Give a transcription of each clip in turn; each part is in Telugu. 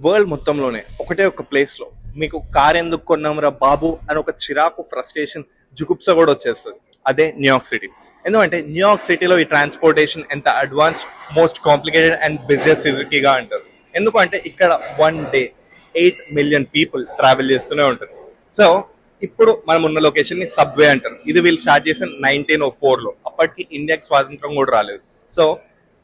వరల్డ్ మొత్తంలోనే ఒకటే ఒక ప్లేస్లో మీకు కార్ ఎందుకు కొన్నాంరా బాబు అని ఒక చిరాకు, ఫ్రస్ట్రేషన్, జుగుప్స కూడా వచ్చేస్తుంది. అదే న్యూయార్క్ సిటీ. ఎందుకంటే న్యూయార్క్ సిటీలో ఈ ట్రాన్స్పోర్టేషన్ ఎంత advance, most complicated and business సిటీగా అంటారు. ఎందుకంటే ఇక్కడ 1 డే 8 మిలియన్ పీపుల్ ట్రావెల్ చేస్తూనే ఉంటారు. సో ఇప్పుడు మనం ఉన్న లొకేషన్ ని సబ్వే అంటారు. ఇది వీళ్ళు స్టార్ట్ చేసిన 1904లో. అప్పటికి ఇండియాకి స్వాతంత్రం కూడా రాలేదు. సో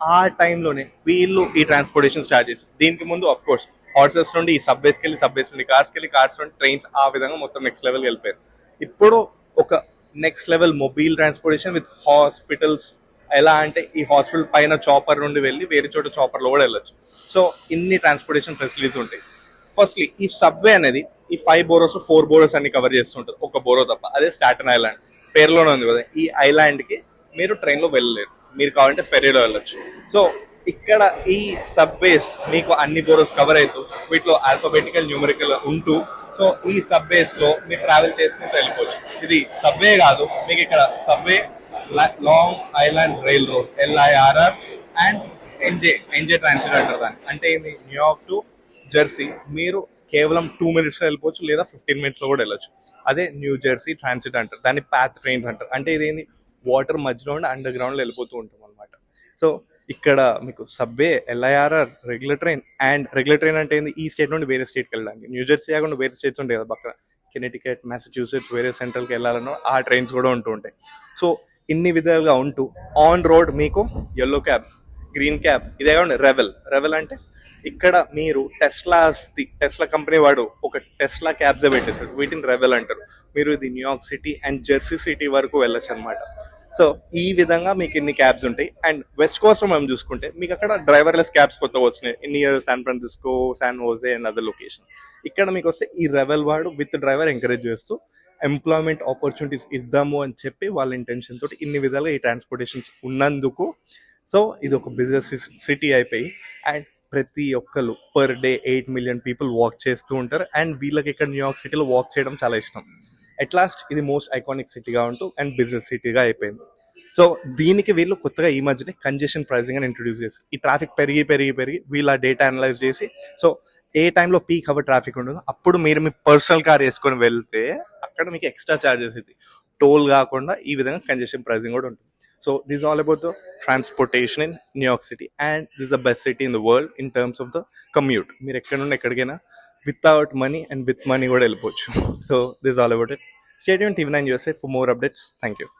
ఆ టైంలోనే వీళ్ళు ఈ ట్రాన్స్పోర్టేషన్ స్టార్ట్ చేశారు. దీనికి ముందు ఆఫ్ కోర్స్ హార్సెస్ నుండి ఈ సబ్వేస్కి వెళ్ళి, సబ్వేస్ నుండి కార్స్కి వెళ్ళి, కార్స్ నుండి ట్రైన్స్, ఆ విధంగా మొత్తం నెక్స్ట్ లెవెల్కి వెళ్ళిపోయారు. ఇప్పుడు ఒక next level mobile transportation with hospitals. ఎలా అంటే ఈ హాస్పిటల్ పైన చాపర్ నుండి వెళ్ళి వేరే చోట చాపర్లో కూడా వెళ్ళొచ్చు. సో ఇన్ని ట్రాన్స్పోర్టేషన్ ఫెసిలిటీస్ ఉంటాయి. ఫస్ట్లీ ఈ సబ్వే అనేది ఈ 5 బోరోస్ 4 బోరోస్ అన్ని కవర్ చేస్తుంటారు, ఒక బోరో తప్ప. అదే స్టాటన్ ఐలాండ్ పేరులోనే ఉంది కదా. ఈ ఐలాండ్ కి మీరు ట్రైన్ లో వెళ్ళలేరు, మీరు కావాలంటే ఫెరీలో వెళ్ళొచ్చు. సో ఇక్కడ ఈ సబ్వేస్ మీకు అన్ని బోరోస్ కవర్ అవుతూ వీటిలో ఆల్ఫాబెటికల్, న్యూమరికల్ ఉంటూ, సో ఈ సబ్వేస్ లో మీరు ట్రావెల్ చేసుకుంటూ వెళ్ళిపోవచ్చు. ఇది సబ్వే కాదు, మీకు ఇక్కడ subway, long island rail road LIRR and NJ transit అంటారు దాన్ని. అంటే ఇది న్యూయార్క్ టు జెర్సీ మీరు కేవలం 2 minutes లో వెళ్ళిపోవచ్చు, లేదా 15 minutes లో కూడా వెళ్ళొచ్చు. అదే న్యూ జెర్సీ ట్రాన్సిట్ అంటారు, దాన్ని పాత్ ట్రైన్స్ అంటారు. అంటే ఇదేంది, వాటర్ మధ్యలో ఉండి అండర్ గ్రౌండ్ లో వెళ్ళిపోతూ ఉంటాం అనమాట. సో ఇక్కడ మీకు సబ్వే, LIRR, రెగ్యులర్ ట్రైన్ అంటే ఏంది, ఈ స్టేట్ నుండి వేరే స్టేట్కి వెళ్ళడానికి. న్యూ జెర్సీ కాకుండా వేరే స్టేట్స్ ఉంటాయి కదా పక్కన, కెనెటికట్, మ్యాసచ్యూసెట్స్, వేరే సెంట్రల్కి వెళ్ళాలనో ఆ ట్రైన్స్ కూడా ఉంటూ ఉంటాయి. సో ఇన్ని విధాలుగా ఉంటూ ఆన్ రోడ్ మీకు ఎల్లో క్యాబ్, గ్రీన్ క్యాబ్, ఇదే కాకుండా రెవెల్ అంటే ఇక్కడ మీరు టెస్లా కంపెనీ వాడు ఒక టెస్లా క్యాబ్సే పెట్టేశాడు, వీటిని రెవెల్ అంటారు. మీరు ఇది New York city and Jersey city వరకు వెళ్ళొచ్చు అనమాట. సో ఈ విధంగా మీకు ఇన్ని క్యాబ్స్ ఉంటాయి. అండ్ వెస్ట్ కోస్ట్ మనం చూసుకుంటే మీకు అక్కడ డ్రైవర్లెస్ క్యాబ్స్ కొత్తగా వస్తున్నాయి, near San Francisco, San Jose and other location. ఇక్కడ మీకు వస్తే ఈ రెవెల్ వాడు విత్ డ్రైవర్ ఎంకరేజ్ చేస్తూ ఎంప్లాయ్మెంట్ ఆపర్చునిటీస్ ఇద్దాము అని చెప్పి వాళ్ళ ఇంటెన్షన్ తోటి ఇన్ని విధాలుగా ఈ ట్రాన్స్పోర్టేషన్స్ ఉన్నందుకు. సో ఇది ఒక బిజినెస్ సిటీ అయిపోయి, అండ్ ప్రతి ఒక్కరు per day 8 million people walk చేస్తూ ఉంటారు. అండ్ వీళ్ళకి ఇక్కడ న్యూయార్క్ సిటీలో వాక్ చేయడం చాలా ఇష్టం. అట్ లాస్ట్ ఇది మోస్ట్ ఐకానిక్ సిటీగా ఉంటూ అండ్ బిజినెస్ సిటీగా అయిపోయింది. సో దీనికి వీళ్ళు కొత్తగా ఈ మధ్యనే కంజెషన్ ప్రైసింగ్ అని ఇంట్రొడ్యూస్ చేశారు. ఈ ట్రాఫిక్ పెరిగి వీళ్ళ డేటా అనలైజ్ చేసి, సో ఏ టైంలో పీక్ అవర్ ట్రాఫిక్ ఉండదు అప్పుడు మీరు మీ పర్సనల్ కార్ వేసుకొని వెళ్తే అక్కడ మీకు ఎక్స్ట్రా ఛార్జెస్ ఇది టోల్ కాకుండా ఈ విధంగా కంజెషన్ ప్రైసింగ్ కూడా ఉంటుంది. So this is all about the transportation in New York City, and this is the best city in the world in terms of the commute. మీరు ఎక్కడ నుండి ఎక్కడికైనా without money and with money కూడా వెళ్ళిపోవచ్చు. So this all about it. Stay tuned TV9 USA for more updates. Thank you.